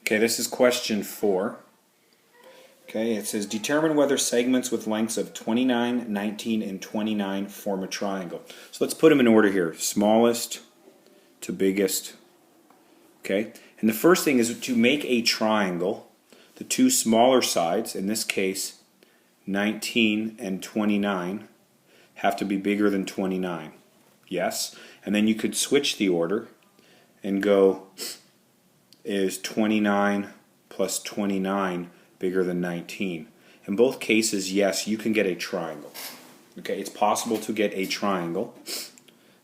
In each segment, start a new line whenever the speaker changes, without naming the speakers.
Okay, this is question 4. Okay, it says determine whether segments with lengths of 29, 19, and 29 form a triangle. So let's put them in order here, smallest to biggest. Okay, and the first thing is to make a triangle. The two smaller sides, in this case 19 and 29, have to be bigger than 29. Yes, and then you could switch the order and go, is 29 plus 29 bigger than 19? In both cases, yes, you can get a triangle. Okay, it's possible to get a triangle.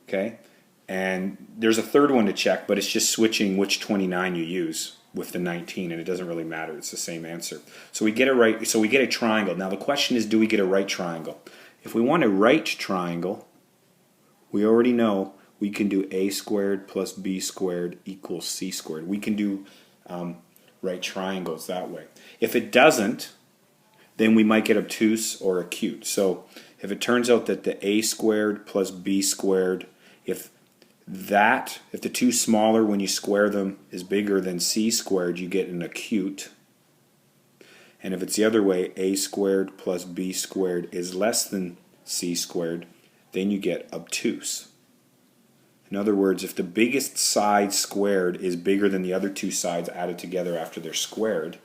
Okay, and there's a third one to check, but it's just switching which 29 you use with the 19, and it doesn't really matter. It's the same answer. So we get a right. So we get a triangle. Now the question is, do we get a right triangle? If we want a right triangle, we already know we can do a squared plus b squared equals c squared. We can do right triangles that way. If it doesn't, then we might get obtuse or acute. So if it turns out that the a squared plus b squared, if the two smaller when you square them is bigger than c squared, you get an acute. And if it's the other way, a squared plus b squared is less than c squared, then you get obtuse. In other words, if the biggest side squared is bigger than the other two sides added together after they're squared,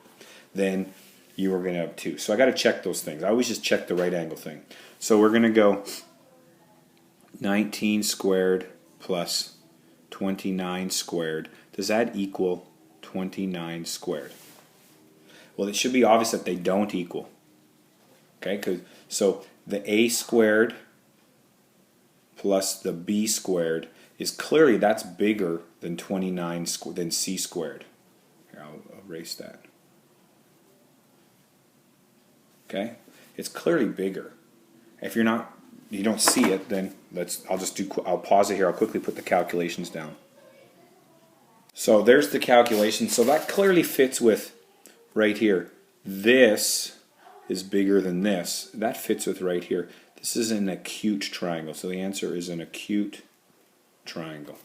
then you are going to obtuse. So I got to check those things. I always just check the right angle thing. So we're going to go 19 squared plus 29 squared. Does that equal 29 squared? Well, it should be obvious that they don't equal. Okay, so the a squared plus the b squared is clearly, that's bigger than 29 than c squared. Here, I'll erase that. Okay, it's clearly bigger. If you don't see it, then I'll pause it here. I'll quickly put the calculations down. So there's the calculation. So that clearly fits with right here. This is bigger than this. That fits with right here. This is an acute triangle. So the answer is an acute triangle.